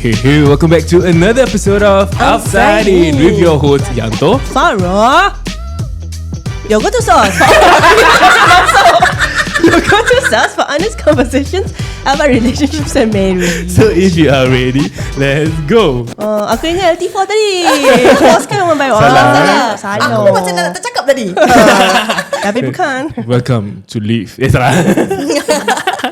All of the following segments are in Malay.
Hey, welcome back to another episode of Outside In with your host Yanto, Farah. Yo, go to sauce. Yo, go to sauce for honest conversations about relationships and marriage. So if you are ready, let's go. Aku ingat LT4 tadi. Host kan memang baik. Salah. Aku macam nak tercakap tadi. Tapi bukan. Welcome to Live. Salah.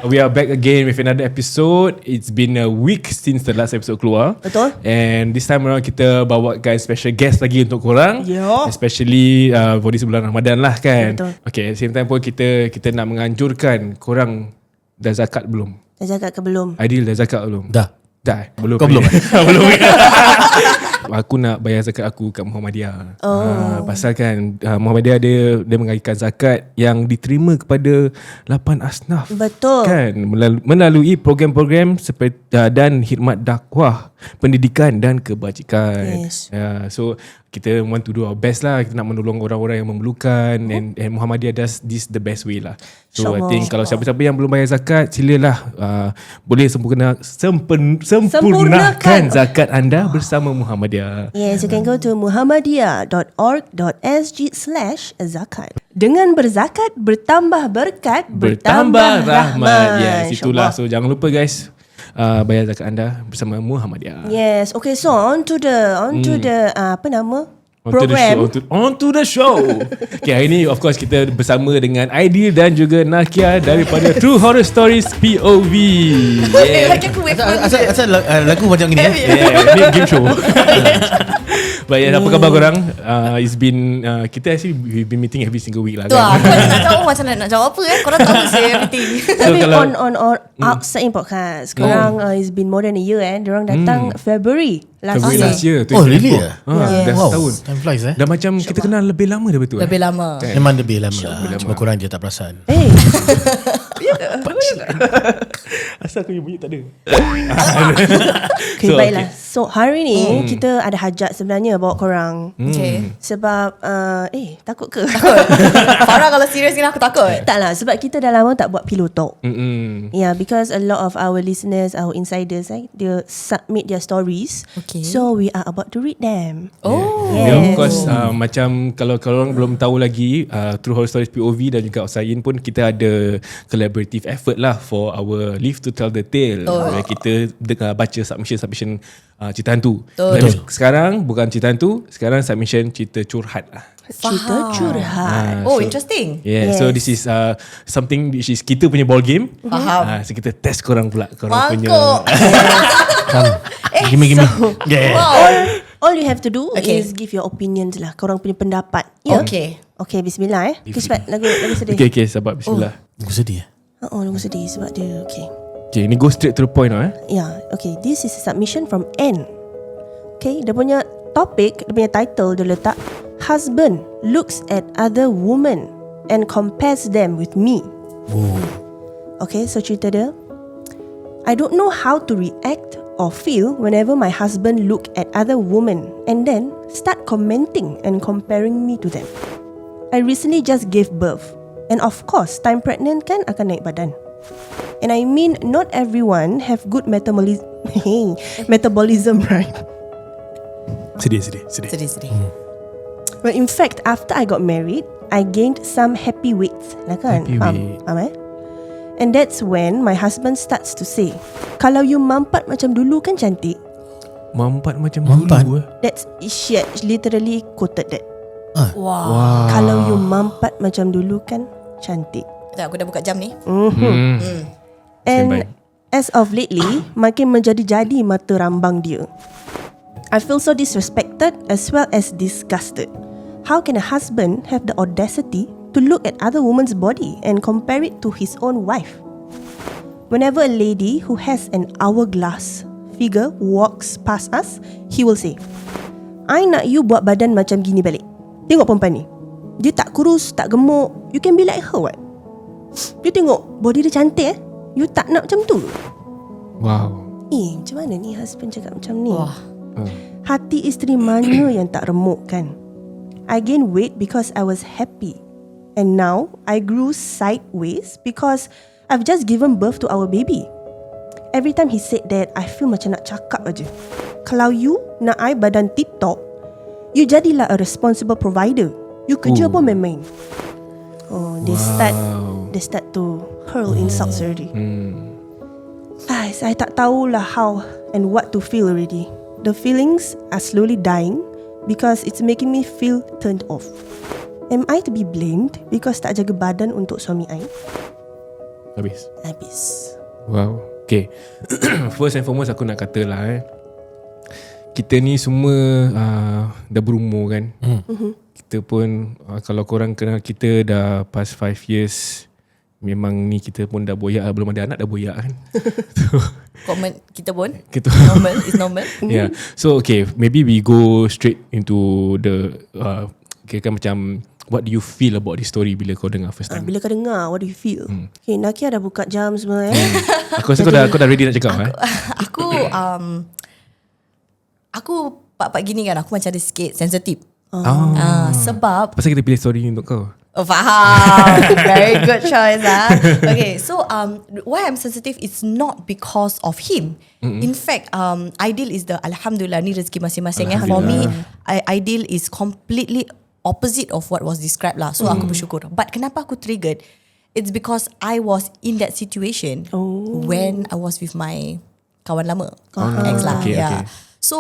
We are back again with another episode. It's been a week since the last episode keluar. Betul. And this time around kita bawakan special guest lagi untuk korang. Yo. Especially for this bulan Ramadan lah kan. Betul. Okay, at the same time pun kita nak menganjurkan korang dah zakat belum? Dah zakat ke belum? Aidil dah zakat belum? Dah. Belum. Kau belum? Belum. Aku nak bayar zakat aku kat Muhammadiyah. Pasal kan Muhammadiyah dia mengagihkan zakat yang diterima kepada 8 asnaf. Betul. Kan melalui program-program seperti dan khidmat dakwah, pendidikan dan kebajikan. Yes. So kita want to do our best lah. Kita nak menolong orang-orang yang memerlukan, and Muhammadiyah does this the best way lah. So I think kalau siapa-siapa yang belum bayar zakat, silalah boleh sempurnakan zakat anda bersama Muhammadiyah. Yes, you can go to muhammadiyah.org.sg/zakat. Dengan berzakat, bertambah berkat, bertambah rahmat. Yes, itulah. So jangan lupa guys, bayar zakat anda bersama Muhammadiyah. Yes, okay, so on to the apa nama? Program. On to the show. Okay, hari ni of course kita bersama dengan Aidil dan juga Naqiah daripada True Horror Stories POV. Lagi aku wait for Asal lagu macam ni Ni game show. Baik, apa khabar korang? It's been kita actually we've been meeting every single week lah tu kan. aku nak jawab macam nak jawab apa korang tahu saya everything. So, Tapi kalau- on outside in podcast, korang it's been more than a year Diorang datang February last year. year. Oh really? Dah Wow, setahun. time flies Dah macam kita kenal lebih lama dah betul. Lebih lama. Kan? Memang lebih lama lah. Cuma korang je tak perasan. Asal aku bunyi tak ada. Okay, So, baiklah. So hari ni kita ada hajat sebenarnya bawa korang. Okay. Sebab takut ke? Farah kalau serius ni aku takut. Tak lah, sebab kita dah lama tak buat Pillowtalk. Yeah, because a lot of our listeners, our insiders, they submit their stories. Okay. So we are about to read them. Oh. Yeah, of course macam kalau korang belum tahu lagi, True Horror Stories POV dan juga Outside In pun kita ada collaborative effort lah for our Live to Tell the Tale. Kita baca submission cerita hantu. Dan sekarang bukan cerita hantu, sekarang submission cerita curhat lah. Cerita curhat. Oh, interesting. Yeah, so this is something which is kita punya ball game. Faham. So kita test korang pula, korang punya. Mangkuk. Gimme. Yeah. All you have to do Okay. is give your opinions lah. Korang punya pendapat. Yeah? Okay, bismillah Okay, cepat. Lagu sedih. Okay, sabar, bismillah. Aku sedih. Lagu sedih sebab dia Okay, ni go straight to the point lah. Yeah, okay. This is a submission from N. Okay, dia punya topik, dia punya title dia letak husband looks at other women and compares them with me. Okay, so cerita dia, I don't know how to react or feel whenever my husband look at other women and then start commenting and comparing me to them. I recently just gave birth, and of course time pregnant kan akan naik badan. And I mean not everyone have good metabolism, right? Sedih. But in fact, after I got married, I gained some happy weights lah kan? Happy Faham And that's when my husband starts to say, kalau you mampat macam dulu kan cantik. Mampat macam Mampat? dulu. That's she literally quoted that. Wow. Kalau you mampat macam dulu kan cantik. Sekejap, aku dah buka jam ni. And as of lately, makin menjadi-jadi mata rambang dia. I feel so disrespected as well as disgusted. How can a husband have the audacity to look at other woman's body and compare it to his own wife? Whenever a lady who has an hourglass figure walks past us, he will say, I nak you buat badan macam gini balik. Tengok perempuan ni, dia tak kurus, tak gemuk. You can be like her what? You tengok body dia cantik you tak nak macam tu? Wow. Macam mana ni husband cakap macam ni? Hati isteri mana yang tak remuk kan? I gained weight because I was happy, and now I grew sideways because I've just given birth to our baby. every time he said that, I feel macam nak cakap aja. Kalau you nak I badan tip-top, you jadilah a responsible provider. You kerja pun main-main. They start to hurl insults already. I tak tahulah how and what to feel already. The feelings are slowly dying because it's making me feel turned off. Am I to be blamed because tak jaga badan untuk suami I? Habis. Wow. Okay. First and foremost aku nak kata lah kita ni semua dah berumur kan. Kita pun kalau korang kenal kita dah past 5 years, memang ni kita pun dah boyak, belum ada anak dah boyak kan. Komen kita pun Kita normal. It's normal. Yeah. So okay, maybe we go straight into the kira macam what do you feel about this story bila kau dengar first time? Bila kau dengar, what do you feel? Okay, Naqiah dah buka jam semua Aku rasa kau dah ready nak cakap Aku part gini kan, aku macam ada sikit sensitif. Sebab pasal kita pilih story untuk kau. faham. Very good choice Okay, so why I'm sensitive, it's not because of him. In fact, Aidil is the alhamdulillah ni rezeki masing-masing. For me, Aidil is completely opposite of what was described lah. So aku bersyukur. But kenapa aku triggered? It's because I was in that situation when I was with my kawan lama, ex lah. Okay. So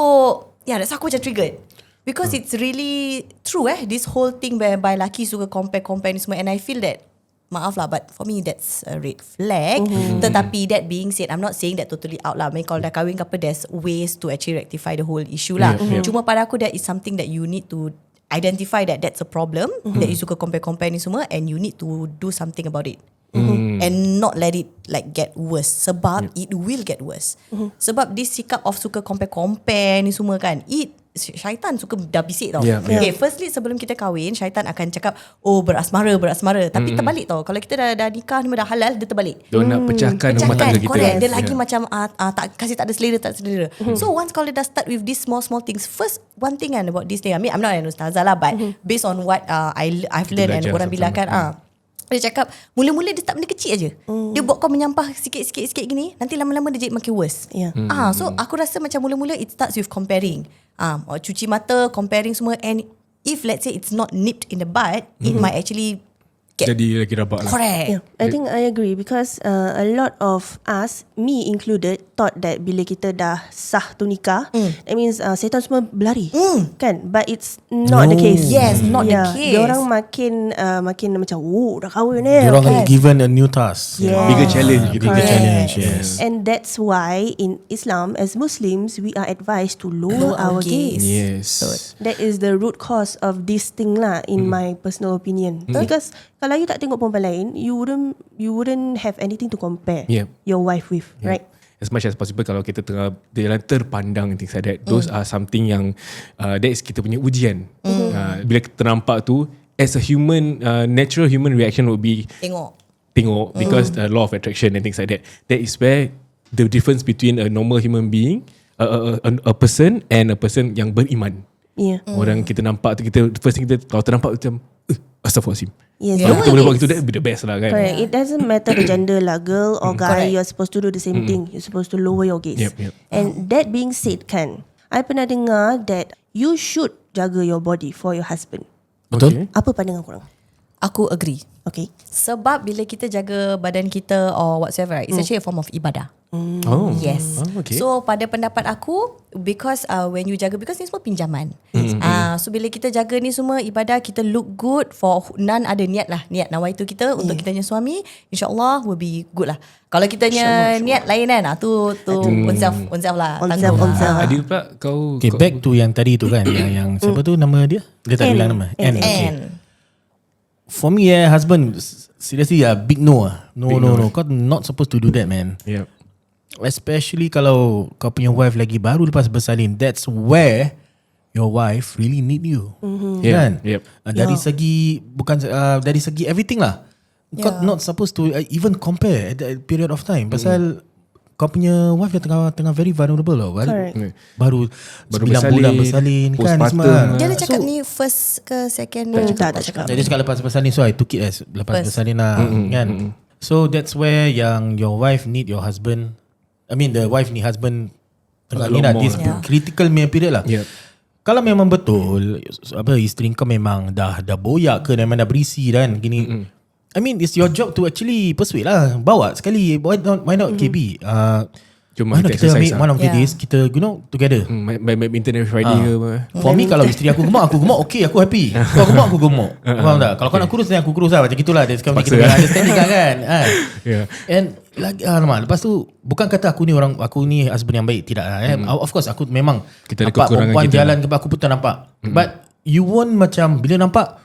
that's aku macam triggered. Because it's really true this whole thing whereby lelaki suka compare ni semua, and I feel that, maaf lah, but for me that's a red flag. Tetapi that being said, I'm not saying that totally out lah. Kalau dah kahwin ke apa, there's ways to actually rectify the whole issue lah. Cuma pada aku, that is something that you need to identify that that's a problem, that you suka compare ni semua, and you need to do something about it. And not let it like get worse. Sebab it will get worse. Sebab this sikap of suka compare ni semua kan, syaitan suka dah bisik tau. Okay, firstly sebelum kita kahwin, syaitan akan cakap berasmara. Tapi terbalik tau. Kalau kita dah nikah, dah halal, dia terbalik. Dia nak pecahkan rumah tangga kita. Correct. Dia lagi macam tak ada selera. So once kalau dia dah start with these small things, first one thing kan about this thing, I mean I'm not an ustazah lah, but based on what I've learned and orang bilang kan, dia cakap mula-mula dia start benda kecil aja. Dia buat kau menyampah sikit gini, nanti lama-lama dia jadi makin worse. So aku rasa macam mula-mula it starts with comparing. Cuci mata, comparing semua, and if let's say it's not nipped in the bud, it might actually jadi lagi rabak lah. Correct. I think I agree because a lot of us, me included, thought that bila kita dah sah tu nikah, that means setan semua berlari, kan? But it's not the case. Yes, not the case. Diorang makin macam, dah kahwin ni. Diorang kan given a new task. Bigger challenge gitu. Bigger challenge, yes. And that's why in Islam, as Muslims, we are advised to lower our gaze. Yes. That is the root cause of this thing lah, in my personal opinion. Because kalau you tak tengok perempuan lain, you wouldn't have anything to compare your wife with, right? As much as possible, kalau kita tengah jalan terpandang things like that, those are something yang that is kita punya ujian. Bila kita nampak tu, as a human, natural human reaction would be tengok because law of attraction and things like that. That is where the difference between a normal human being, a person and a person yang beriman. Orang kita nampak tu, kita first thing kita kalau ternampak macam astaghfirullahalazim. Kalau kita boleh buat gitu, that would be the best lah kan. Correct. It doesn't matter the gender lah, girl or guy. You're supposed to do the same thing. You're supposed to lower your gaze. And that being said kan, I pernah dengar that you should jaga your body for your husband. Betul? Apa pandangan korang? Aku agree. Okay. Sebab bila kita jaga badan kita or whatsoever, right, it's actually a form of ibadah. Yes. Okay. So pada pendapat aku, because when you jaga, because ni semua pinjaman. So bila kita jaga ni semua ibadah, kita look good for none ada niat nawaitu kita untuk kita punya suami, insyaAllah will be good lah. Kalau kita punya niat lain kan, tu oneself lah. Aidil pula kau Okay, back to yang tadi tu kan, yang siapa tu nama dia? Dia tak bilang nama. And For me, husband, seriously, big no. No. Kau not supposed to do that, man. Especially kalau kau punya wife lagi baru lepas bersalin. That's where your wife really need you. Kan? Dari segi dari segi everything lah. Kau not supposed to even compare at that period of time. Pasal kau punya wife tengah very vulnerable tau. Baru 9 bulan bersalin kan semua. Dia dah cakap ni first ke second? Tak cakap. Dia cakap lepas bersalin, so I took it as lepas bersalin lah kan. So that's where yang your wife need your husband I mean the wife ni husband tengah A ni lot lah, more this lah. critical period lah. Yep. Kalau memang betul isteri kau memang dah boyak ke, memang dah berisi dan gini, I mean it's your job to actually persuade lah, bawa sekali, why not KB, Cuma why not kita ambil one of the Yeah. days kita together. Main badminton every Friday ke apa. For me kalau isteri aku gemuk okay, aku happy. Kau gemuk aku gemuk. Faham tak? Kalau kau nak kurus then aku kurus lah, macam gitulah. Dia sekarang kita Paksa. understanding kan. Yeah. And lagi lepas tu bukan kata aku ni husband yang baik, tidak lah. Of course aku memang Kita ada nampak kekurangan perempuan kita jalan ke aku pun tak nampak. But you won't macam bila nampak,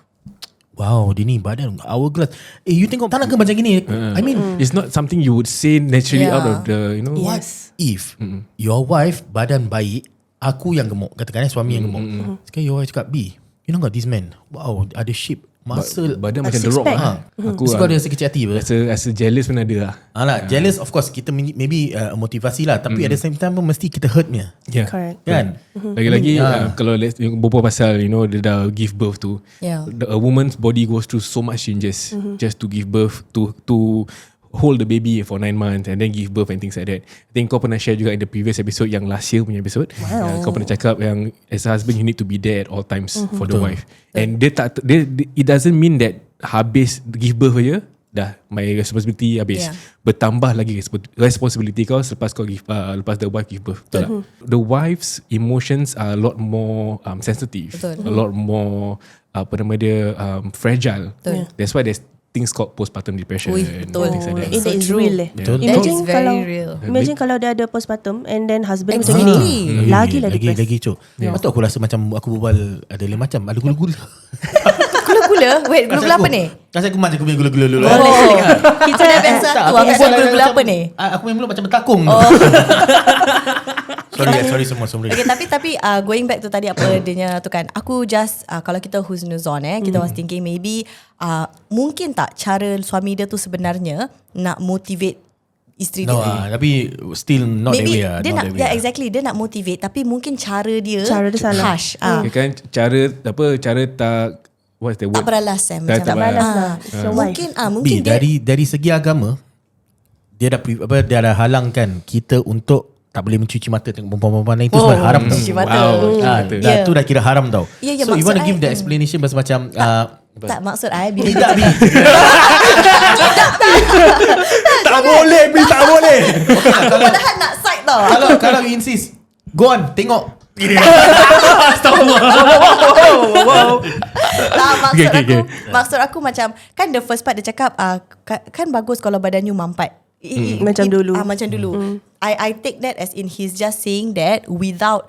wow, dia ni badan hourglass. You tengok tak nak ke macam gini? I mean, It's not something you would say naturally Yeah. out of the, what if your wife badan baik, aku yang gemuk, katakan suami yang gemuk. Sekarang your wife cakap, B, you know got this man, wow, ada shape, muscle, badan macam The six Rock pack. lah. Aku Mesti kau ada rasa kecil hati apa? rasa jealous pun ada lah. Jealous of course kita maybe motivasi lah, tapi at the same time pun mesti kita hurtnya. Yeah. Correct. Kan? Lagi-lagi kalau let's berbual pasal dia dah give birth tu, Yeah. a woman's body goes through so much changes just to give birth to hold the baby for 9 months and then give birth and things like that. I think kau pernah share juga in the previous episode, yang last year punya episode. Kau pernah cakap yang as a husband you need to be there at all times for the wife. And dia it doesn't mean that habis give birth je dah my responsibility habis. Yeah. Bertambah lagi responsibility kau selepas kau lepas the wife give birth. Betul tak? The wife's emotions are a lot more sensitive. Betul. A lot more fragile. Betul. That's why there's things called postpartum depression. Ui, and betul. things like that. It So is true. real Betul. That Imagine is very kalau real. Imagine kalau dia ada postpartum and then husband macam Exactly. gini, lagi depressed. Lagi cok. Lepas tu aku rasa macam aku berbual ada lain macam, ada gula-gula. Gula-gula? Wait, gula-gula apa ni? Rasa aku macam aku punya gula-gula dulu. Kita dah biasa Tak, tu. aku Aku buat gula-gula macam- apa ni? Aku main mulut macam bertakung. Sorry semua. Okay, tapi going back to tadi apa adanya tu kan, aku just kalau kita husnuzon kita was thinking maybe mungkin tak cara suami dia tu sebenarnya nak motivate isteri No, dia. tapi still not Maybe that way. dia not nak, that way yeah, lah. exactly, dia nak motivate tapi mungkin cara dia salah. harsh. Okay, kan cara tak what's the word? Tak beralas Tak balas lah. It's your wife. Mungkin dia dari segi agama, dia dah halangkan kita untuk tak boleh mencuci mata tengok perempuan-perempuan lain. Itu sebab haram tau. cuci mata. Dah, tu dah kira haram tau. Ya, So you want to maksud give the I- explanation macam tak maksud I bila tidak, Bi. Tak boleh, tak boleh. aku padahal nak side tau. Kalau you insist, go on, tengok. Tak, maksud aku macam kan the first part dia cakap kan bagus kalau badan you mampat. Macam dulu. Macam dulu. I take that as in he's just saying that without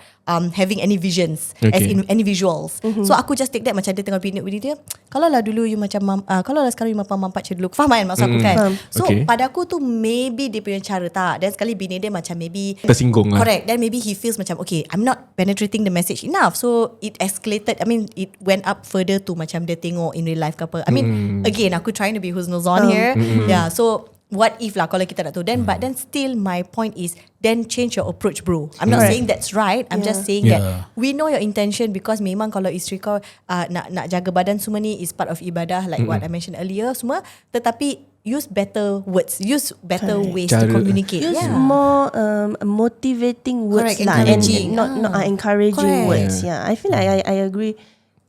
having any visions, as in any visuals. So aku just take that macam dia tengah bini dia. Kalau lah dulu you macam kalau lah sekarang you mampat macam dulu. Faham kan maksud aku kan? So Okay. pada aku tu maybe dia punya cara tak. Dan sekali bini dia macam maybe Tersinggung lah. correct. Then maybe he feels macam okay, I'm not penetrating the message enough. So it escalated. I mean it went up further to macam dia tengok in real life ke apa. I mean again aku trying to be husnuzon here. Yeah. So what if lah kalau kita nak tahu then but then still my point is then change your approach bro. I'm not saying that's right. I'm just saying that we know your intention because memang kalau isteri kau nak jaga badan semua ni is part of ibadah like what I mentioned earlier semua, tetapi use better words, use better ways to communicate. Use more motivating words Correct, lah, encouraging. and not encouraging Correct. words. Yeah, I feel like I agree.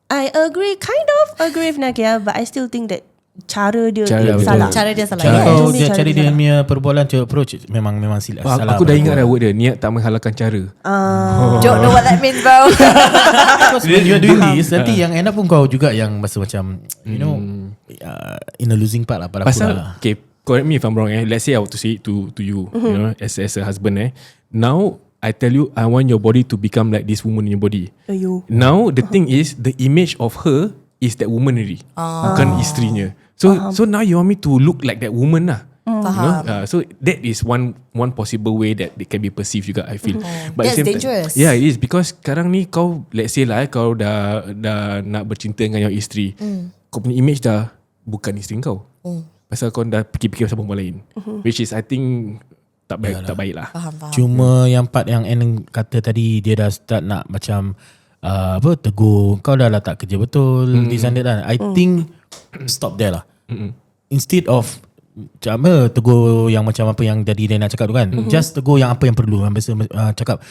Kind of agree with Naqiah, but I still think that cara dia salah. Cara dia salah. Cara Yeah. kau Actually, cari dia salah. punya perbualan, cara approach memang salah. Aku dah ingat dah word dia, niat tak menghalalkan cara. Don't know what that means bro. Because when you're doing this, nanti yang end up pun kau juga yang rasa macam you know in a losing part lah pada aku Pasal lah. okay, correct me if I'm wrong. Let's say I want to say it to you, you know, as a husband. Now I tell you, I want your body to become like this woman in your body. Ayo. Now the thing is, the image of her is that woman already, bukan isterinya. So now you want me to look like that woman lah. Faham. So that is one possible way that it can be perceived juga, I feel. But That's at the same time- dangerous. Yeah, it is because sekarang ni kau, let's say lah, kau dah nak bercinta dengan your isteri, kau punya image dah bukan isteri kau. Pasal kau dah fikir-fikir pasal perempuan lain, which is I think tak baik lah. Faham. Cuma yang part yang Anne kata tadi, dia dah start nak macam tegur kau dah kerja betul, this and that lah. I think stop there lah. Instead of tegur yang macam apa yang jadi dia nak cakap tu kan. Just tegur yang apa yang perlu. Biasa cakap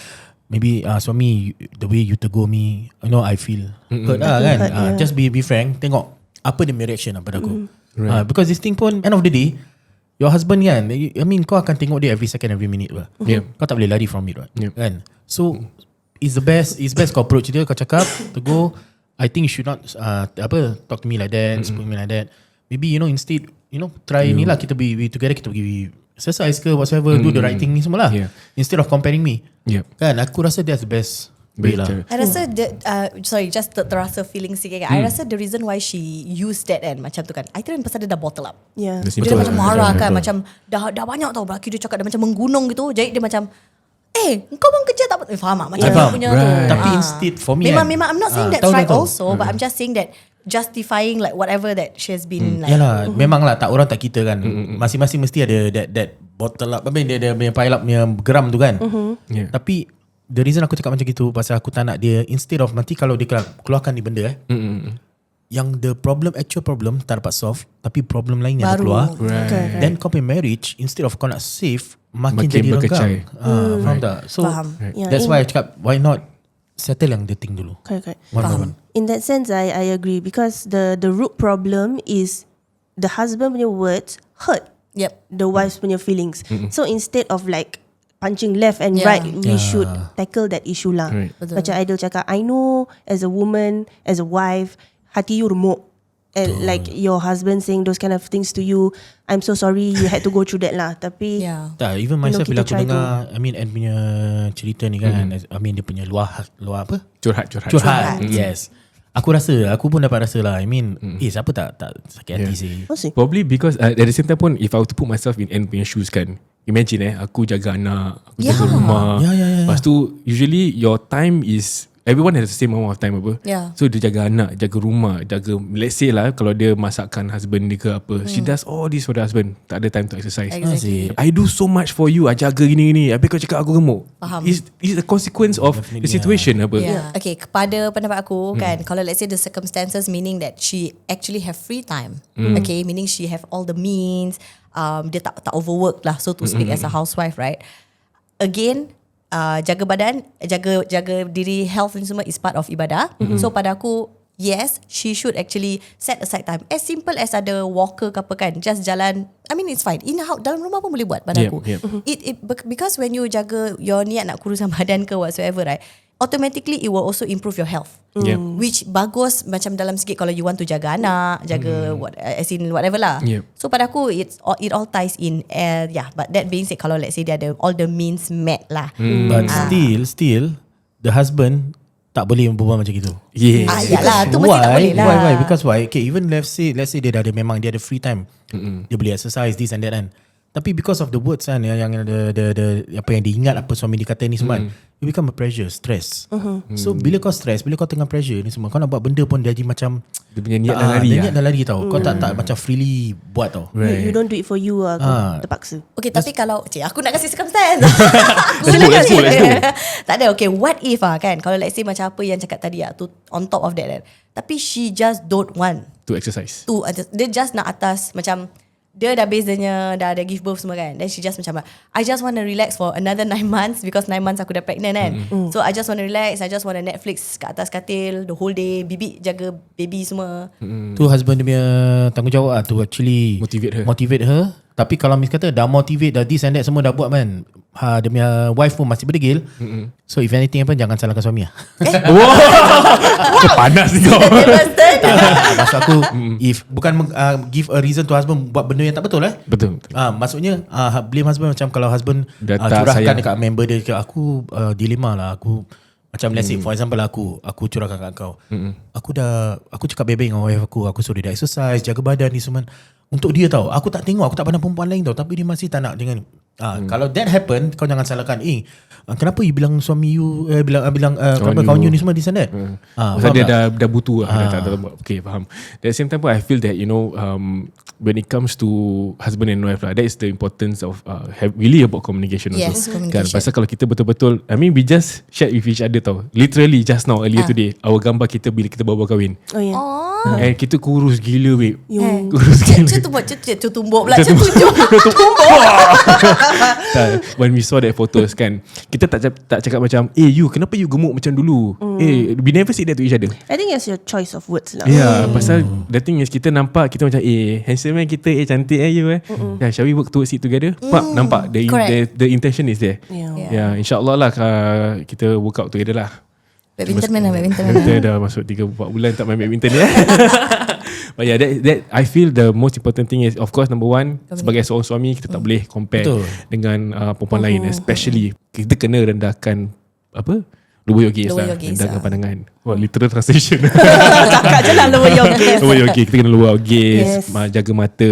maybe suami, the way you tegur me, I feel hurt lah kan. Just be frank. Tengok apa dia reaction pada aku. Because this thing pun end of the day, your husband kan, I mean kau akan tengok dia every second, every minute lah. Kau tak boleh lari from it kan. So it's best kau approach dia, kau cakap, tegur, I think you should not talk to me like that, speak to me like that. Maybe instead try ni lah, kita be together, kita pergi exercise ke whatsoever, do the right thing ni semua lah. Instead of comparing me. Kan aku rasa that's the best way lah. I rasa just terasa feeling sikit kan. I rasa the reason why she used that kan macam tu kan, I think pasal dia dah bottle up. Dia macam marah kan, macam dah banyak tau laki dia cakap, dia macam menggunung gitu. Jadi dia macam kau bang kerja tak faham tak? Macam dia punya tu. Tapi instead for me memang I'm not saying that's right also, but I'm just saying that justifying like whatever that she has been like. Yalah, memang lah, tak orang tak kita kan. Masing-masing mesti ada that bottle up, dia punya pile up punya geram tu kan. Tapi the reason aku cakap macam gitu pasal aku tak nak dia, instead of nanti kalau dia keluarkan ni benda yang the actual problem tak dapat solve, tapi problem lain yang keluar, then kau punya marriage instead of kau nak save makin jadi renggang. Faham tak? So that's why I cakap, why not settle yang the thing dulu. Correct. One. In that sense, I agree, because the root problem is the husband punya words hurt the wife's punya feelings. So instead of like punching left and right, we should tackle that issue lah. Macam Aidil cakap, I know as a woman, as a wife, hati you remuk, and like your husband saying those kind of things to you, I'm so sorry you had to go through that lah. Tapi tak, even myself bila aku dengar Ed punya cerita ni kan, dia punya luar apa? Curhat. Yes. Aku pun dapat rasa lah. Siapa tak sakit hati sih. Probably because at the same time pun, if I were to put myself in punya shoes kan, imagine aku jaga anak, aku jaga rumah. Lepas tu usually your time is, everyone has the same amount of time apa. So dia jaga anak, jaga rumah, jaga, let's say lah kalau dia masakkan husband dia ke apa, she does all this for the husband, tak ada time to exercise. Exactly. I do so much for you, I jaga gini, habis kau cakap aku gemuk. It's a consequence of the situation apa. Okay, kepada pendapat aku kan, kalau let's say the circumstances meaning that she actually have free time, okay, meaning she have all the means, dia tak overwork lah, so to speak, as a housewife, right? Again, jaga badan, jaga diri, health ni semua is part of ibadah. So pada aku, yes, she should actually set aside time. As simple as ada walker ke apa kan, just jalan, it's fine. Dalam rumah pun boleh buat pada aku. Because when you jaga your niat nak kuruskan badan ke whatsoever, right, automatically it will also improve your health. Which bagus macam dalam sikit kalau you want to jaga anak, jaga as in whatever lah. So pada aku it all ties in. But that being said, kalau let's say dia ada all the means met lah. But still the husband tak boleh berbual macam gitu. Yalah, tu mesti tak boleh lah. Why? Because why? Okay, even let's say dia ada free time. Dia boleh exercise this and that kan. Tapi because of the words kan, yang the apa yang diingat apa suami dia kata ni semua, you become a pressure, stress. So bila kau stress, bila kau tengah pressure ni semua, kau nak buat benda pun jadi macam dia punya niat dah lari. Niat dah lari tau. Kau tak macam freely buat tau. You don't do it for you kau terpaksa. Okay, tapi kalau aku nak kasih circumstance. Let's go. Tak ada. Okay, what if kan, kalau let's say macam apa yang cakap tadi tu, on top of that, tapi she just don't want to exercise. Dia just nak atas macam dia dah dah give birth semua kan. Then she just macam, I just want to relax for another 9 months because 9 months aku dah pregnant kan. So I just want to relax, I just want to Netflix kat atas katil the whole day, bibi jaga baby semua. Tu husband dia punya tanggungjawab to actually motivate her. Tapi kalau mis kata dah motivate, dah this and that semua dah buat kan, dia punya wife pun masih berdegil. So if anything happen, jangan salahkan suami lah. Panas ni kau. Maksud aku, if bukan give a reason to husband buat benda yang tak betul Betul. Maksudnya blame husband, macam kalau husband curahkan dekat member dia, aku dilema lah. Aku macam let's say for example aku curahkan kat kau, aku cakap baik-baik dengan wife aku suruh dia exercise, jaga badan ni semua untuk dia tau. Aku tak tengok, aku tak pandang perempuan lain tau, tapi dia masih tak nak dengan. Kalau that happen, kau jangan salahkan, kenapa you bilang suami you bilang kawan you ni semua di sana. Pasal dia dah butuh lah. Okay, faham. At the same time pun I feel that when it comes to husband and wife lah, that is the importance of really about communication also. Yes, communication. Pasal kalau kita betul-betul, we just shared with each other tau. Literally just now earlier today, our gambar kita bila kita bawa kahwin. And kita kurus gila babe. Kurus gila. Cetu tumbuk pula. Cetu tumbuk. When we saw that photos kan, kita tak cakap macam, you kenapa you gemuk macam dulu? We never say that to each other. I think it's your choice of words lah. Pasal the thing is kita nampak, kita macam handsome kita, cantik you shall we work towards it together? Nampak the intention is there. InsyaAllah lah kita work out together lah. Badminton dah masuk 3-4 bulan tak main badminton But yeah, that I feel the most important thing is, of course, number one, sebagai seorang suami kita tak boleh compare dengan perempuan lain, especially kita kena rendahkan lower your gaze lah, rendahkan pandangan. Literal translation. Cakap je lah lower your gaze. Lower your gaze, kita kena lower our gaze, jaga mata.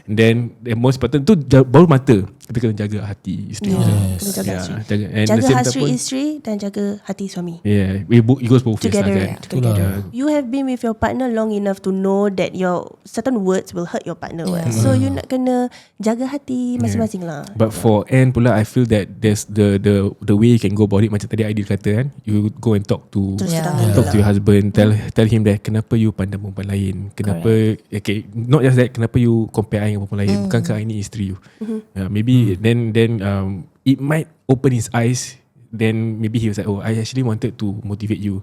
And then the most important tu baru mata, kita kena jaga hati isteri. Kena jaga isteri. Jaga hati isteri dan jaga hati suami. It goes both ways lah kan. Together. You have been with your partner long enough to know that your certain words will hurt your partner. So you nak kena jaga hati masing-masing lah. But for Anne pula, I feel that there's the way you can go about it. Macam tadi Aidil kata kan, you go and talk to your husband, tell him that kenapa you pandang perempuan lain, kenapa not just that, kenapa you compare I dengan perempuan lain, bukankah ini isteri you. Maybe then it might open his eyes. Then maybe he was like, I actually wanted to motivate you.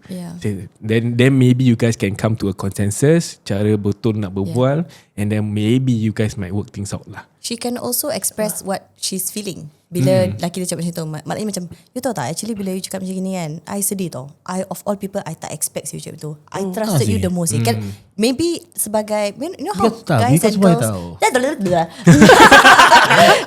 Then maybe you guys can come to a consensus, cara betul nak berbual, and then maybe you guys might work things out lah. She can also express what she's feeling. Bila lelaki dia cakap macam tu, maknanya macam, you tahu tak, actually bila you cakap macam gini kan, I sedih tau. Of all people, I tak expect you cakap tu. I trusted you the most. Kan, maybe sebagai, you know how guys and girls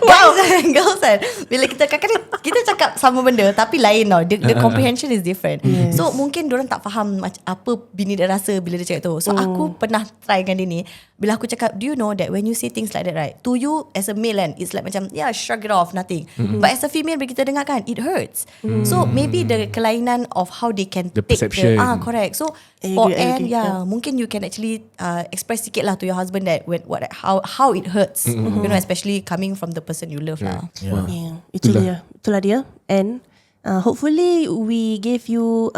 guys and girls kan, bila kita kadang-kadang kita cakap sama benda tapi lain tau, the comprehension is different. So mungkin diorang tak faham apa bini dia rasa bila dia cakap tu. So aku pernah try dengan dia ni, bila aku cakap, do you know that when you say things like that, right, to you as a male kan, it's like macam shrug it off, nothing. But as a female, bila kita dengar kan, it hurts. So maybe the kelainan of how they can the take perception. Correct. So for Anne, mungkin you can actually express sikit lah to your husband that how it hurts, you know, especially coming from the person you love lah. Itulah dia. And hopefully we gave you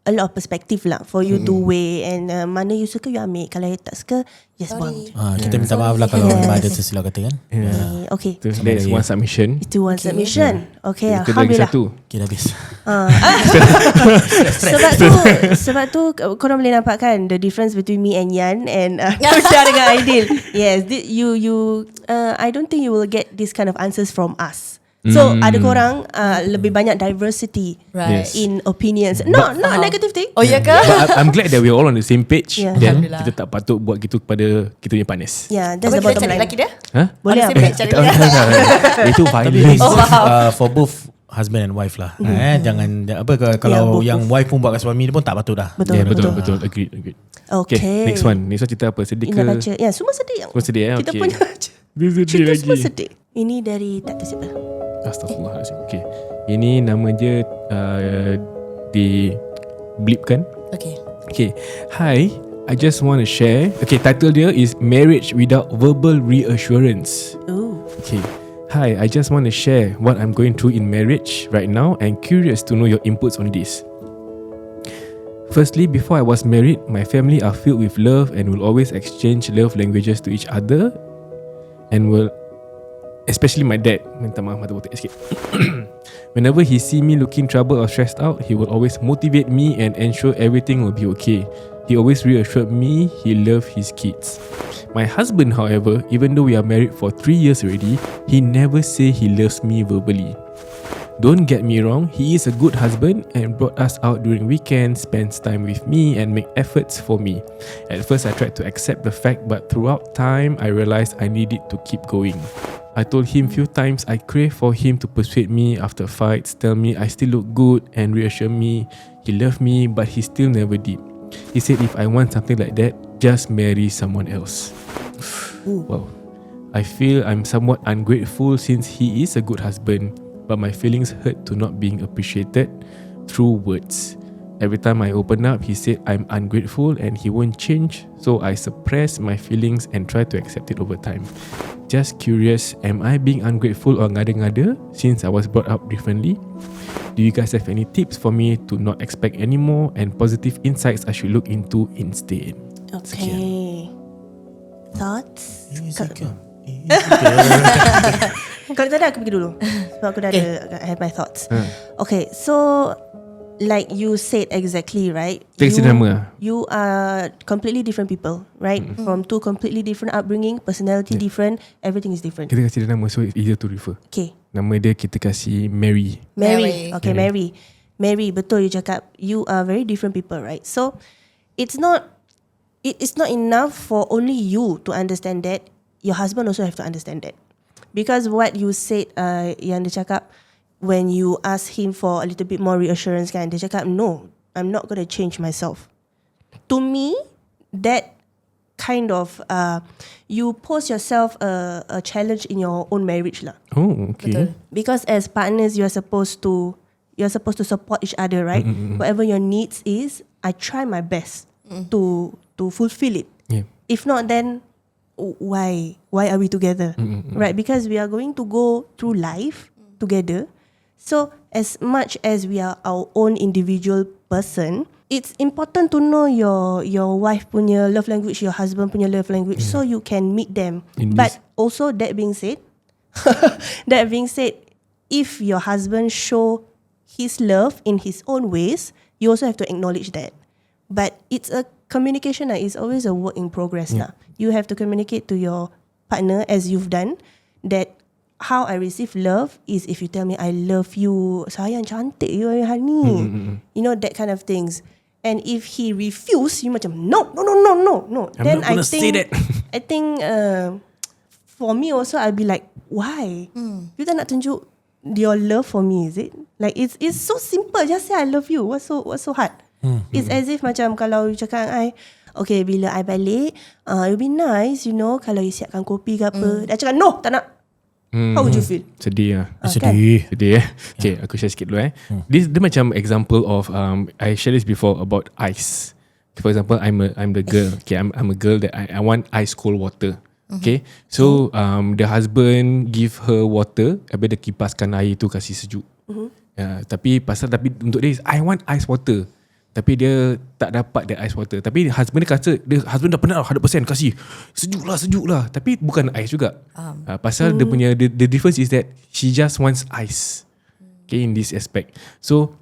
a lot of perspective lah for you to weigh, and mana you suka you ambil, kalau you tak suka just buang. Kita minta maaf lah kalau ada tersilap kata kan. Okay, that's one submission. Itu one submission. Okay, kita lagi satu. Kita habis. Sebab tu korang boleh nampak kan the difference between me and Yan and Syah dengan Aidil. Yes, you I don't think you will get this kind of answers from us. So ada korang lebih banyak diversity in opinions. Not negative thing. Oh ya ke? I'm glad that we're all on the same page. Then kita tak patut buat gitu kepada kita punya panas. That's the bottom line. Lelaki dia? Boleh Itu violence. For both husband and wife lah. Jangan kalau yang wife pun buat kat suami dia pun tak patut dah. Betul. Agreed. Okay. Next one cerita apa? Sedih ke? Ina baca. Semua sedih. Semua sedih Kita punya cerita semua sedih. Ini dari tak tahu siapa. Astaghfirullahaladzim. Okay. Ini nama dia di blipkan. Okay. Hi, I just want to share. Okay, title dia is Marriage Without Verbal Reassurance. Okay. Hi, I just want to share what I'm going through in marriage right now and curious to know your inputs on this. Firstly, before I was married, my family are filled with love and will always exchange love languages to each other, and will, especially my dad, minta maaf mata botak sikit. Whenever he see me looking troubled or stressed out, he will always motivate me and ensure everything will be okay. He always reassured me he loved his kids. My husband, however, even though we are married for 3 years already, he never say he loves me verbally. Don't get me wrong, he is a good husband and brought us out during weekends, spends time with me and make efforts for me. At first I tried to accept the fact, but throughout time I realized I needed to keep going. I told him few times I crave for him to persuade me after fights, tell me I still look good and reassure me he loved me, but he still never did. He said if I want something like that, just marry someone else. Wow. I feel I'm somewhat ungrateful since he is a good husband, but my feelings hurt to not being appreciated through words. Every time I open up, he said I'm ungrateful and he won't change, so I suppress my feelings and try to accept it over time. Just curious, am I being ungrateful or ngada-ngada since I was brought up differently? Do you guys have any tips for me to not expect any more and positive insights I should look into instead? Okay. Thoughts? Sekian. Kalau tak ada aku pergi dulu sebab aku dah ada I have my thoughts. Okay, so like you said exactly right. You are completely different people, right? From two completely different upbringing, personality different, everything is different. Kita kasih dia nama so it's easier to refer. Okay. Nama dia kita kasih Mary. Okay, Mary, betul you cakap. You are very different people, right? So it is not enough for only you to understand that. Your husband also have to understand that. Because what you said, yang dia cakap, when you ask him for a little bit more reassurance, kan, dia cakap, no, I'm not going to change myself. To me, that kind of, you pose yourself a challenge in your own marriage lah. Oh, okay. Betul. Because as partners, you're supposed to support each other, right? Whatever your needs is, I try my best to fulfill it. Yeah. If not, then why are we together, right? Because we are going to go through life together. So as much as we are our own individual person, it's important to know your wife punya love language, your husband punya love language, so you can meet them. But also that being said, if your husband show his love in his own ways, you also have to acknowledge that. But it's a communication, it's always a work in progress. You have to communicate to your partner as you've done that how I receive love is if you tell me I love you, sayang cantik you honey. You know, that kind of things. And if he refuse, you macam no. Then I think for me also I'll be like, why? You tak nak tunjuk your love for me, is it? Like it's so simple, just say I love you. What's so hard? It's as if macam kalau you cakap I, okay, bila I balik, it would be nice, you know, kalau you siapkan kopi ke apa. Dia cakap no, tak nak. How would you feel? Sedih lah. Sedih. Okay, aku share sikit dulu Dia macam example of I share this before about ice. For example, I'm the girl. Okay, I'm a girl that I want ice cold water. Okay, so the husband give her water, habis dia kipaskan air tu kasih sejuk. Tapi untuk dia I want ice water. Tapi dia tak dapat the ice water. Tapi husband dia kata, husband dah penat 100% kasih sejuk lah. Tapi bukan ice juga. Pasal dia punya the difference is that she just wants ice. Okay, in this aspect. So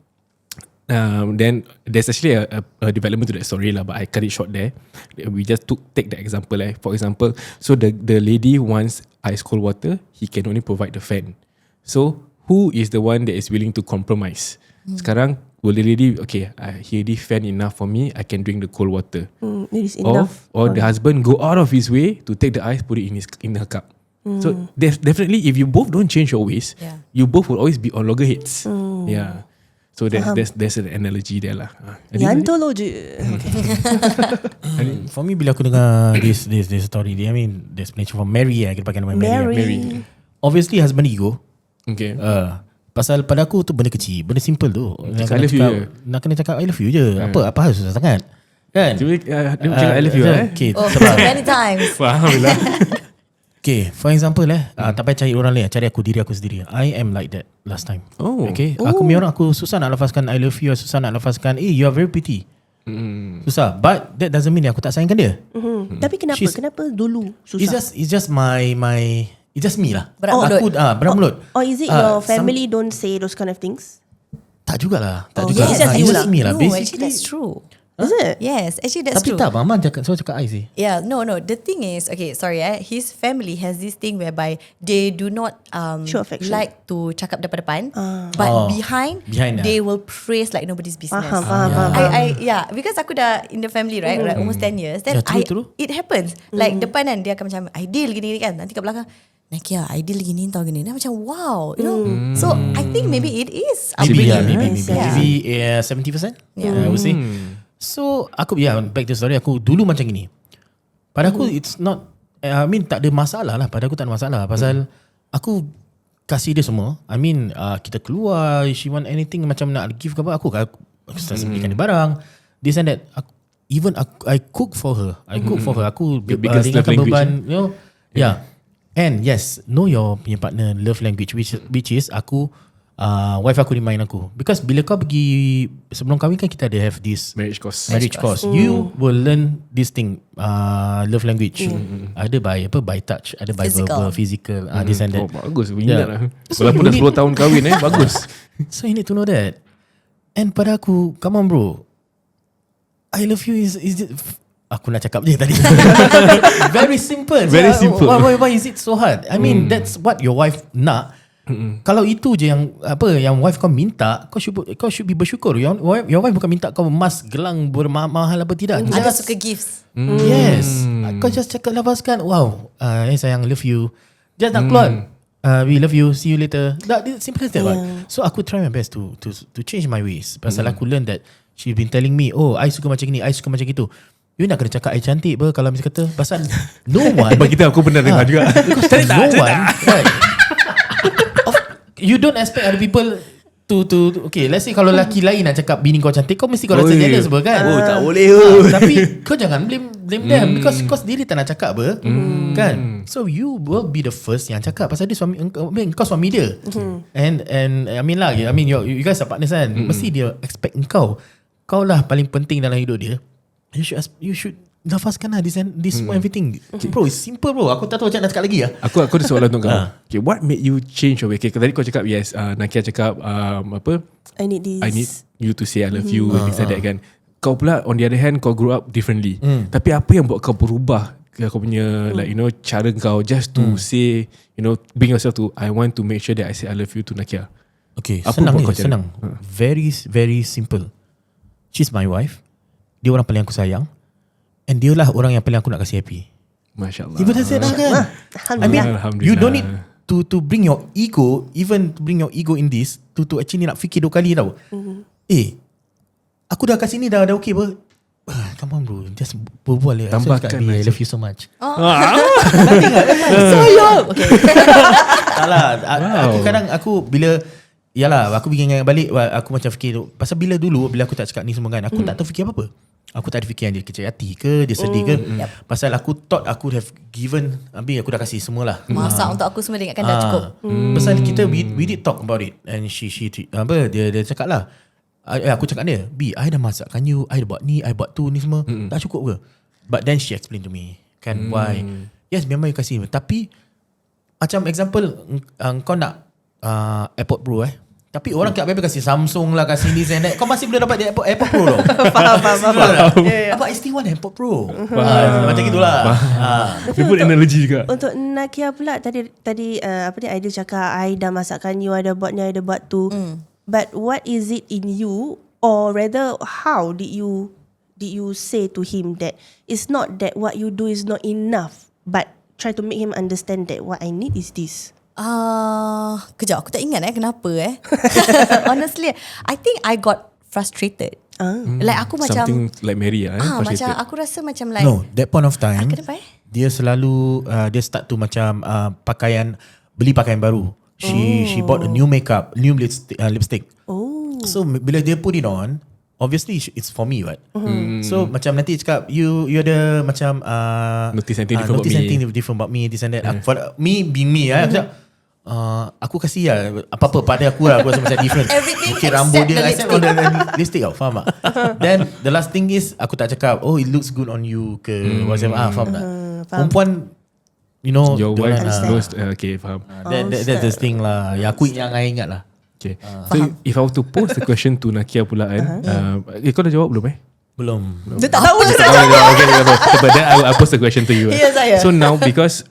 then there's actually a development to that story lah, but I cut it short there. We just take the example For example, so the lady wants ice cold water, he can only provide the fan. So who is the one that is willing to compromise? Sekarang will the lady, okay, he already fan enough for me, I can drink the cold water. It is enough. Or the husband go out of his way to take the ice, put it in her cup. So definitely if you both don't change your ways, you both will always be on loggerheads. Yeah. So there's an analogy there lah. Yantology. For me, bila aku dengar this story, I mean the explanation from Mary, kita pakai nama Mary. Obviously husband ego. Okay. Pasal pada aku tu benda kecil, benda simple tu. I love you je. Nak kena cakap I love you je. Apa hal susah sangat? Kan? Dia cakap I love you Okay, so many times. Alhamdulillah. Okay, for example tak payah cari orang lain, cari diri aku sendiri. I am like that last time. Okay, aku punya orang, aku susah nak lafazkan I love you, susah nak lafazkan you are very pretty. Susah, but that doesn't mean aku tak sayangkan dia. Tapi kenapa dulu susah? It's just my it's just me lah. Berat mulut. Or is it your family don't say those kind of things? Tak jugalah. Yes, It's just me lah. No, actually that's true. Is it? Yes, actually that's Tapi true. tak, Mama cakap I sih. Yeah, no. The thing is, okay, sorry. His family has this thing whereby they do not show affection. like to cakap depan, but behind they will praise like nobody's business. Faham. Yeah, because aku dah in the family, right, like almost 10 years. Then true. it happens. Like depan kan dia akan macam Aidil gini kan. Nanti kat belakang, Naqiah, Aidil gini tau gini. Dia macam wow, you know. So I think maybe it is. Maybe 70%. Yeah. I would say. So aku back to story, aku dulu macam gini. Pada aku it's not, I mean tak ada masalah lah. Pada aku tak ada masalah. Pasal aku kasih dia semua. I mean kita keluar, she want anything macam nak give ke apa, aku selalu belikan dia barang. This and that. I cook for her. Aku ringankan beban, you know. Yeah. And yes, know your punya partner love language, which is aku wife aku remind aku, because bila kau pergi sebelum kahwin kan kita ada have this Marriage course. You will learn this thing, love language. Ada by touch, ada by verbal, physical, this and that. Bagus, ingat lah. Walaupun dah 10 tahun kahwin bagus. So you need to know that. And pada aku, come on bro, I love you is it, aku nak cakap je tadi. Very simple. Very simple. Why is it so hard? I mean, that's what your wife nak. Kalau itu je yang wife kau minta, kau should be bersyukur. Your wife bukan minta kau emas gelang bermahal apa tidak. Ada suka gifts. Yes. Kau just cakap, lepaskan, wow, sayang, love you. Just nak keluar, we love you, see you later. Simple as that. So aku try my best to change my ways. Pasal aku learn that she been telling me, oh, I suka macam ni, I suka macam gitu. You nak kena cakap I cantik ber, kalau misalnya kata. Pasal no one. Bagi kita aku pernah dengar juga. Because no one, right? You don't expect other people to okay, let's say kalau lelaki lain nak cakap bini kau cantik, kau mesti kau rasa jealous ber kan? Tak boleh. Tapi kau jangan blame them, because diri tak nak cakap ber, kan? So you will be the first yang cakap pasal dia suami kau suami dia. And I mean lah, you guys are partners kan? Mesti dia expect kau lah paling penting dalam hidup dia. You should lafazkan lah this everything. Bro, it's simple bro. Aku tak tahu macam nak cakap lagi lah. Aku ada soalan untuk kau. Okay, what made you change your way? Okay, tadi kau cakap yes, Naqiah cakap apa? I need this. I need you to say I love you and things like that kan. Kau pula on the other hand kau grew up differently. Tapi apa yang buat kau berubah kau punya like cara kau just to say bring yourself to I want to make sure that I say I love you to Naqiah. Okay, apa senang. Very very simple. She's my wife. Dia orang paling aku sayang. And dia lah orang yang paling aku nak kasih happy. Masya Allah. Even that's it lah kan. I mean, you don't need to bring your ego, even to bring your ego in this, to actually nak fikir 2 kali tau. Aku dah kasih ni dah okay ber. Come on bro, just berbual lah. Tambahkan I love you so much. Sayang. Okay. Salah. Aku kadang bila yalah, aku ingat balik, aku macam fikir pasal bila aku tak cakap ni semua kan, aku tak tahu fikir apa-apa. Aku tak ada fikir yang dia kecil hati ke, dia sedih ke. Pasal aku thought aku have given, aku dah kasih semualah. Masak untuk aku semua dia ingatkan dah cukup. Pasal kita we did talk about it. And she dia cakap lah, aku cakap dia, I dah masakkan you, I dah buat ni, I buat tu ni semua, tak cukup ke? But then she explained to me kan why. Yes, memang you kasih, tapi macam example, kau nak AirPod Pro tapi orang kat baby kasih Samsung lah, kasih ni and that. Kau masih boleh dapat dia AirPod Pro tau. Faham. But I still want AirPod Pro. Macam gitulah. Dia pun analogi juga. Untuk Naqiah pula tadi Aidil cakap I dah masakkan you, I dah buat ni, I dah buat tu. But what is it in you, or rather how did you say to him that it's not that what you do is not enough, but try to make him understand that what I need is this? Kejap, aku tak ingat kenapa Honestly, I think I got frustrated. Like aku macam something like Mary macam aku rasa macam like no, that point of time kenapa dia selalu dia start to macam beli pakaian baru. She bought a new makeup, new lipstick. So bila dia put it on, obviously it's for me, right? So macam nanti cakap you ada macam notice something different about me, this and that. For me being me, aku cakap aku kasih lah apa-apa pada aku lah, aku rasa macam different. Everything okay, rambut dia except on the lipstick tau, faham tak? Then the last thing is aku tak cakap it looks good on you ke whatever, faham tak? Perempuan your wife knows, okay, faham. That's the thing lah yang aku ingat lah. Okay. So if I were to pose the question to Naqiah pula kan, kau dah jawab belum Belum. Dia tak tahu Okay, but then I'll pose the question to you. So now because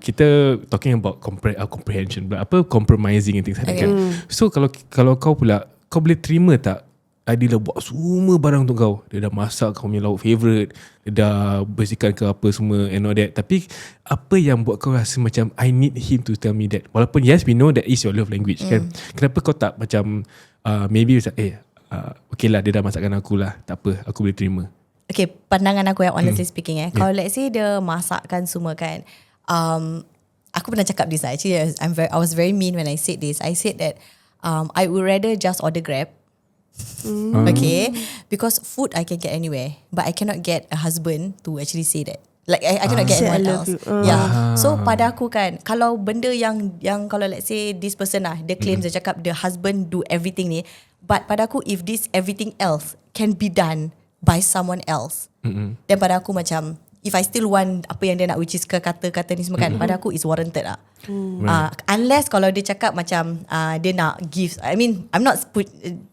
kita talking about comprehension, compromising and things like that kan. So kalau kau pula, kau boleh terima tak Aidil dah buat semua barang untuk kau, dia dah masak kau punya lauk favourite, dia dah bersihkan ke apa semua and all that, tapi apa yang buat kau rasa macam I need him to tell me that, walaupun yes we know that is your love language kan, kenapa kau tak macam maybe macam okay lah dia dah masakkan aku lah, tak apa, aku boleh terima. Okay, pandangan aku yang honestly speaking kalau let's say dia masakkan semua kan, aku pernah cakap this actually, I was very mean when I said this. I said that I would rather just order Grab. Okay, because food I can get anywhere, but I cannot get a husband to actually say that. Like I cannot get Say I anyone love else. you. Yeah. So pada aku kan, kalau benda yang kalau let's say this person dia claims, dia cakap the husband do everything ni, but pada aku if this everything else can be done by someone else, then pada aku macam if I still want apa yang dia nak, which is kata-kata ni semua kan, pada aku is warranted lah. Unless kalau dia cakap macam dia nak gifts. I mean I'm not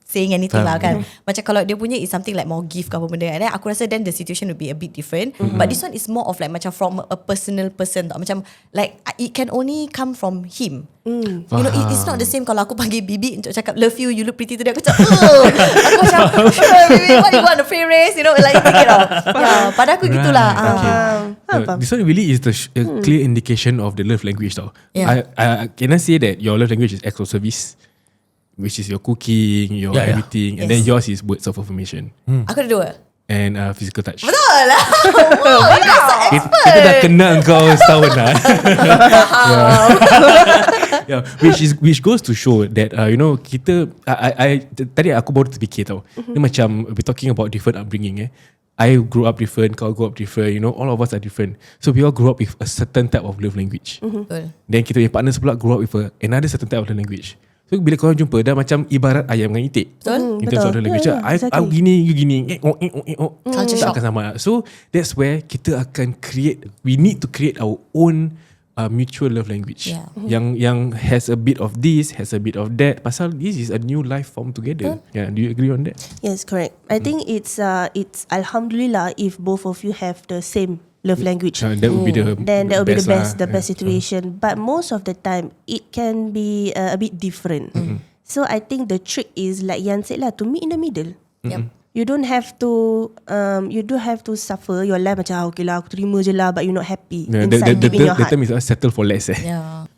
saying anything lah kan. Macam kalau dia punya is something like more gift ke apa benda, and then aku rasa then the situation will be a bit different. But this one is more of like macam from a personal person tau. Macam like it can only come from him. You know, it's not the same kalau aku panggil Bibi untuk cakap love you, you look pretty today, aku cakap aku macam sure Bibi, what you want, a free race, you know, like you know. Yeah, pada aku gitulah. This one really is the clear indication of the love language tau. Yeah. I can I say that your love language is acts of service, which is your cooking, your everything, and then yours is words of affirmation. Aku ada dua. And physical touch. Betul lah. Kita dah kenal kau setahun lah. Yeah, which goes to show that you know, kita tadi aku baru terfikir tau. Ni macam we talking about different upbringing I grew up different, kau grew up different, you know, all of us are different. So we all grew up with a certain type of love language. Then kita punya partners pula grew up with another certain type of love language. So bila korang jumpa, dah macam ibarat ayam dengan itik. Betul. In terms of the language. I gini, you gini. Culture tak shock. akan sama. So that's where kita akan we need to create our own mutual love language. Yang has a bit of this, has a bit of that. Pasal this is a new life form together. Yeah, do you agree on that? Yes, correct. I think it's alhamdulillah if both of you have the same love language. That would be the the best situation. But most of the time it can be a bit different. So I think the trick is like Yan said lah, to meet in the middle. You don't have to suffer your life macam okay lah, aku terima je lah, but you're not happy inside deep in your the heart. term is settle for less.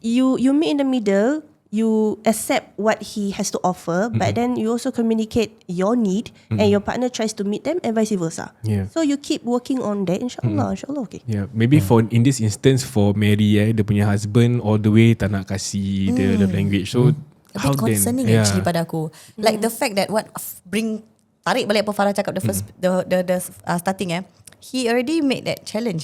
You meet in the middle. You accept what he has to offer, but then you also communicate your need, and your partner tries to meet them, and vice versa. Yeah. So you keep working on that, inshallah, okay. Yeah, maybe for in this instance for Mary, dia punya husband all the way tak nak kasih the love language. So a bit concerning actually pada aku. Like the fact that tarik balik apa Farah cakap the first the starting he already made that challenge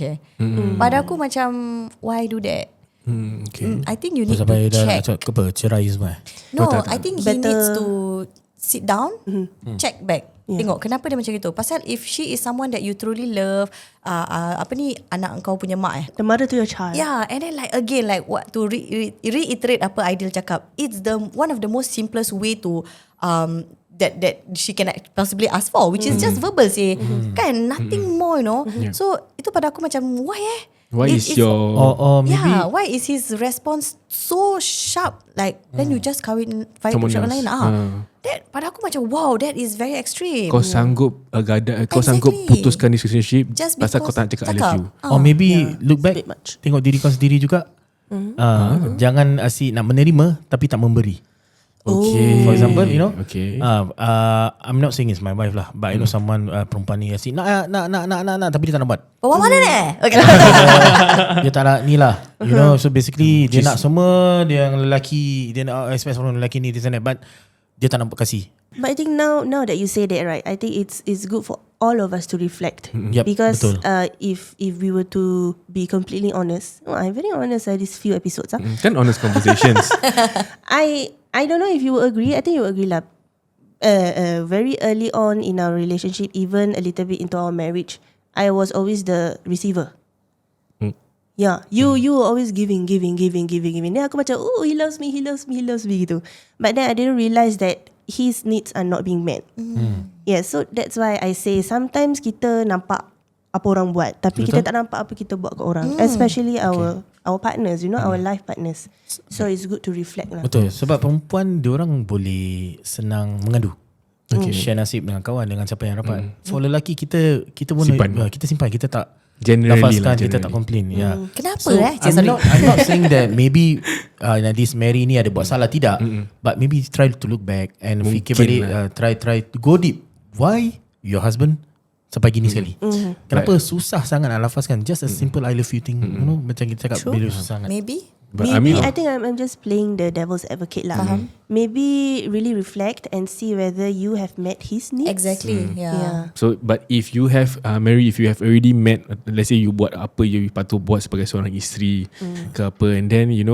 pada aku macam why do that? Okay. I think you need Sampai to dah check. cerai semua. No, tak. I think he Better. needs to sit down, check back. Tengok kenapa dia macam itu. Pasal if she is someone that you truly love, anak kau punya mak The mother to your child. Yeah, and then like again, like what to reiterate apa Aidil cakap, it's the one of the most simplest way to that she can possibly ask for, which is just verbal kan, nothing more, you know. So itu pada aku macam why Why is your or maybe why is his response so sharp? Like then you just kahwin Someone orang else. lain. That pada aku macam wow, that is very extreme. kau sanggup kau sanggup putuskan this relationship Just pasal kau tak nak cakap I love you. or maybe look back, bit much. tengok diri kau sendiri juga. Jangan asyik nak menerima tapi tak memberi. Okay. For example, you know, Okay. I'm not saying it's my wife lah, but you know someone perempuan ni asyik nak tapi dia tak nak buat. Bawa mana ni? Okay. Dia tak nak ni lah, you know. So basically dia nak semua, dia yang lelaki, dia nak expect from lelaki ni, this and that, but dia tak nak kasih. But I think now that you say that, right, I think it's good for all of us to reflect. Yep, Because betul. if we were to be completely honest, I'm very honest these few episodes. Kan honest conversations. I don't know if you will agree. I think you will agree lah. Very early on in our relationship, even a little bit into our marriage, I was always the receiver. Yeah, you were always giving. Then aku macam, oh, he loves me gitu. But then I didn't realize that his needs are not being met. Yeah, so that's why I say sometimes kita nampak apa orang buat, tapi kita tak nampak apa kita buat ke orang. Especially our partners, you know, our life partners. So it's good to reflect lah. Betul. Sebab perempuan diorang boleh senang mengadu. Share nasib dengan kawan, dengan siapa yang rapat. For lelaki kita pun kita simpan, kita tak Generally lafazkan, lah, kita tak generally. complain. Kenapa So, I'm not saying that maybe this Mary ni ada buat salah, tidak. But maybe try to look back and fikir balik, try to go deep. Why your husband sampai gini sekali? Kenapa susah sangat nak lafazkan? Just a simple I love you thing, you know, macam kita cakap bila susah sangat. Maybe But Maybe I think I'm just playing the devil's advocate lah. Maybe really reflect and see whether you have met his needs. Exactly. Yeah. So but if you have Mary, if you have already met, let's say you buat apa you patut buat sebagai seorang isteri ke apa, and then you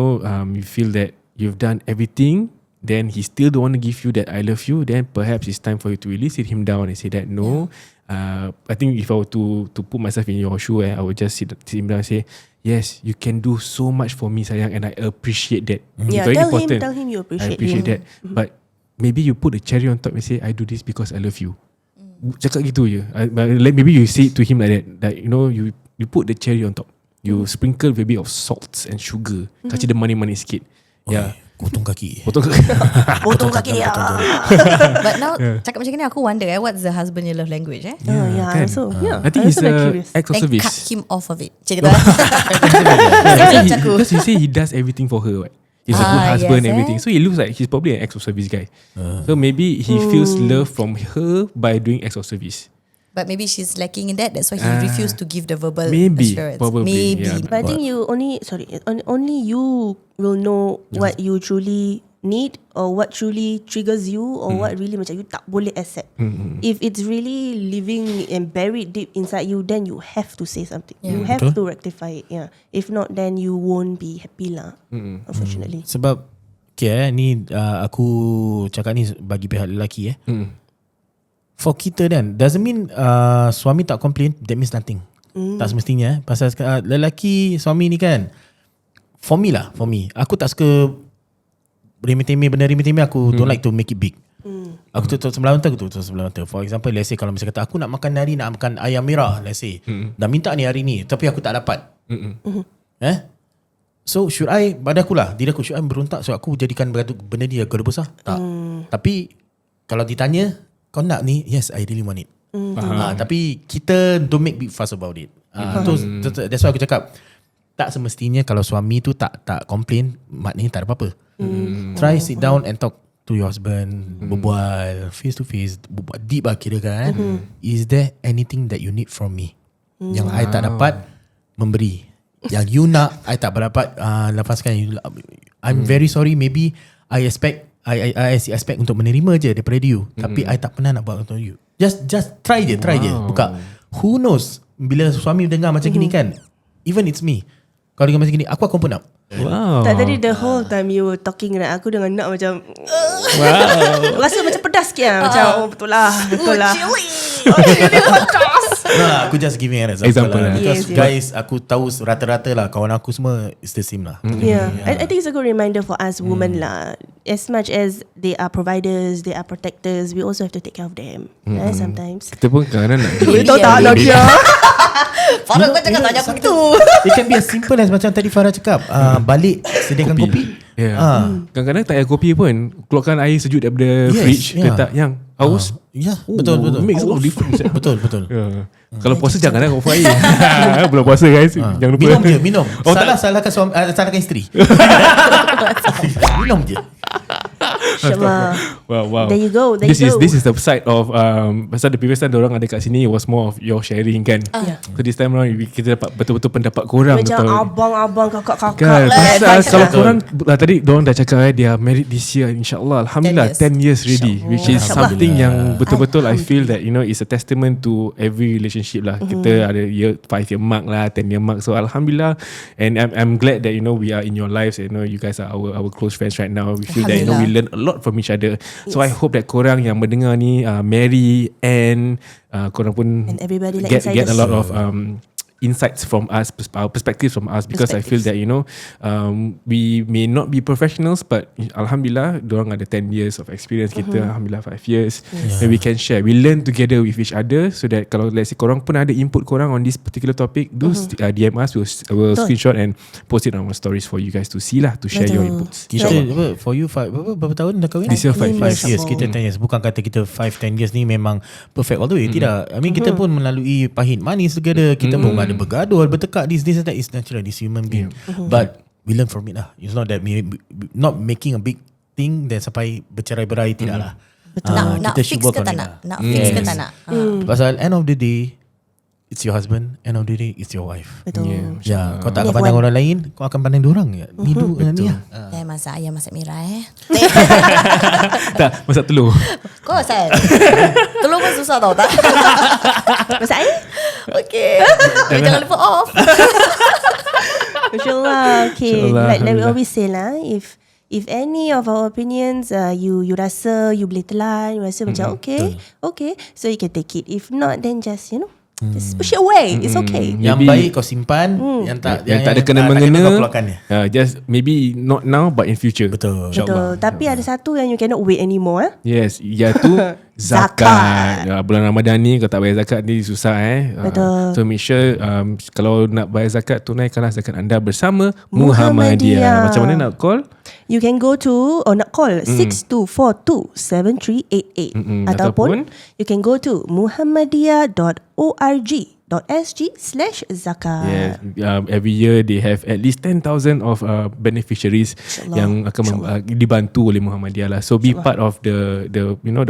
feel that you've done everything, then he still don't want to give you that I love you, then perhaps it's time for you to really sit him down and say that no. I think if I were to put myself in your shoe, I would just sit him down and say, yes, you can do so much for me, sayang, and I appreciate that. Yeah, Very tell important. him you I appreciate appreciate that. But maybe you put a cherry on top and say, I do this because I love you. Cakap gitu je. Maybe you say it to him like that. Like, you put the cherry on top. You sprinkle a bit of salts and sugar. Kasih dia manis-manis sikit. Yeah. Potong kaki. Potong kaki dia. But now cakap macam ni, aku wonder what's the husband your love language Kan? So I think it's curious. acts of Then service. cut him off of it. Cerita. Because he say he does everything for her. Right? He's a good husband and everything. So he looks like he's probably an acts of service guy. So maybe he feels love from her by doing acts of service. But maybe she's lacking in that. That's why he refused to give the verbal Maybe, assurance. probably, Maybe. yeah. But I think only you will know what you truly need or what truly triggers you or what really macam you tak boleh accept. If it's really living and buried deep inside you, then you have to say something. You have to rectify it. Yeah. If not, then you won't be happy lah. Unfortunately. Sebab ni aku cakap ni bagi pihak lelaki for kita kan, doesn't mean suami tak complain, that means nothing. Tak semestinya pasal lelaki suami ni kan, for me, aku tak suka benda remeh-temeh. Aku don't like to make it big. Aku tutup sebelah mata. For example, let's say kalau misalnya kata aku nak makan hari, nak makan ayam merah, let's say dah minta ni hari ni tapi aku tak dapat. So should I, pada aku lah, diri aku, should I berontak so aku jadikan benda dia gaduh besar? Tak. Tapi kalau ditanya, kau nak ni, yes, I really want it. Tapi kita don't make big fuss about it. That's why aku cakap, tak semestinya kalau suami tu tak complain, maknanya tak ada apa-apa. Try sit down and talk to your husband, berbual face to face, berbual deep lah kira kan. Is there anything that you need from me? Yang I tak dapat, memberi. Yang you nak, I tak dapat, lepaskan. I'm very sorry, maybe I expect untuk menerima je daripada you, tapi I tak pernah nak buat untuk you. Just try je. Buka. Who knows, bila suami dengar macam gini kan, even it's me, kalau dengar macam gini, aku akan open up. Wow. Tak, tadi the whole time you were talking, aku dengan nak macam rasa macam pedas sikit lah. Macam betul lah. Chili pedas. Aku just giving an example lah. Because Yes. guys, aku tahu rata-rata lah kawan aku semua is the same lah. I think it's a good reminder for us women lah. As much as they are providers, they are protectors, we also have to take care of them. Sometimes. Kita pun kadang-kadang nak You tahu tak Naqiah? Farah kau cakap tanya aku gitu. It can be as simple as macam tadi Farah cakap, balik sediakan kopi. Kadang-kadang tak payah kopi pun, keluarkan air sejuk daripada fridge, letak yang haus. Betul. Makes a lot of difference. Betul. Kalau puasa janganlah kau air. Belum puasa guys, jangan lupa. Minum. Salahkan suami, salahkan isteri. Minum je. Syamah. Wow. There you go. This is the side of pasal the previous time diorang ada kat sini was more of your sharing kan. So this time around kita dapat betul-betul pendapat korang. Macam abang-abang, kakak-kakak kan, pasal kalau Betul. korang tadi diorang dah cakap they are married this year, insyaAllah, Alhamdulillah 10 years ready, which is something yang betul-betul I feel that it's a testament to every relationship lah. Kita ada 5-year mark lah, 10-year mark, so Alhamdulillah, and I'm glad that we are in your lives, you guys are our close friends right now. We feel that we learn a lot from each other. So I hope that korang yang mendengar ni, Mary and korang pun And everybody like get insiders. a lot of insights from us, perspectives from us, because I feel that we may not be professionals, but Alhamdulillah dorang ada 10 years of experience, kita Alhamdulillah 5 years, and we can share, we learn together with each other, so that kalau let's say korang pun ada input korang on this particular topic, do DM us, we'll screenshot and post it on our stories for you guys to see lah, to share your inputs. Kita for you berapa tahun dah kahwin? This year 5 5 years. years. Kita 10 years. Bukan kata kita 5-10 years ni memang perfect all the way. Tidak. I mean kita pun melalui pahit manis together. Kita pun ada bergaduh, bertekak, this and that. It's natural, this human being. But we learn from it lah. It's not that not making a big thing dan sampai bercerai-berai, tidak lah. Nak kita fix should work ke on tak it nak? lah. Nak fix ke tak nak? Pasal end of the day, it's your husband, end of the day it's your wife. Betul. Ya, kau tak akan pandang orang lain, kau akan pandang diorang. Ni ni lah. Masak ayam, masak merah Tak, masak telur. Kau asal telur pun susah tau tak. Masak air? Okay, jangan lupa off. InsyaAllah. Okay, InsyaAllah, like we Alhamdulillah. always say lah, if any of our opinions you rasa you boleh telan, you rasa macam okay, so you can take it. If not, then just just push it away. It's okay. Yang Maybe- baik kau simpan, yang tak yang tak ada tak kena-mengena, kau keluarkan dia. just maybe not now but in future. Betul. Betul. Tapi ada satu yang you cannot wait anymore. Yes, iaitu zakat. Bulan Ramadan ni kau tak bayar zakat ni susah Betul. So make sure kalau nak bayar zakat, tunaikanlah zakat anda bersama Muhammadiyah. Macam mana nak call? You can go to nak call 62427388 ataupun you can go to muhammadiyah.org.sg/zakat. Yes, every year they have at least 10,000 of beneficiaries yang akan dibantu oleh Muhammadiyah lah. So be part of the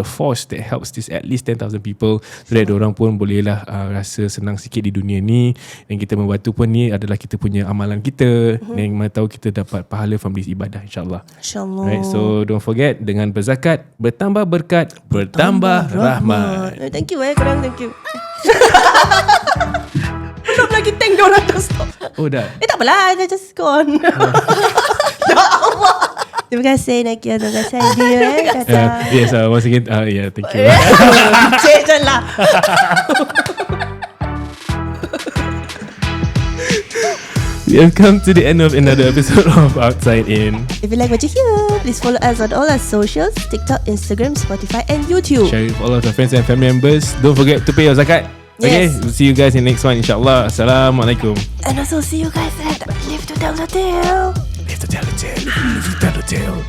force that helps this at least 10,000 people, so that orang pun bolehlah rasa senang sikit di dunia ni, dan kita membantu pun ni adalah kita punya amalan kita, dan mana tahu kita dapat pahala from this ibadah insyaAllah. InsyaAllah. Right, so don't forget, dengan berzakat bertambah berkat, bertambah rahmat. Thank you korang, thank you. Belum lagi thank dia orang tak stop. Oh dah. Tak apalah, just go on. Ya Allah. Terima kasih Naqiah, terima kasih Aidil. Yes, once again, thank you. Cik je lah. We have come to the end of another episode of Outside In. If you like what you hear, please follow us on all our socials, TikTok, Instagram, Spotify and YouTube. Share with all of your friends and family members. Don't forget to pay your zakat. Okay, Yes. we'll see you guys in the next one, insyaAllah. Assalamualaikum. And also see you guys at Live to Tell the Tale. Live to tell the tale. Live to tell the tale.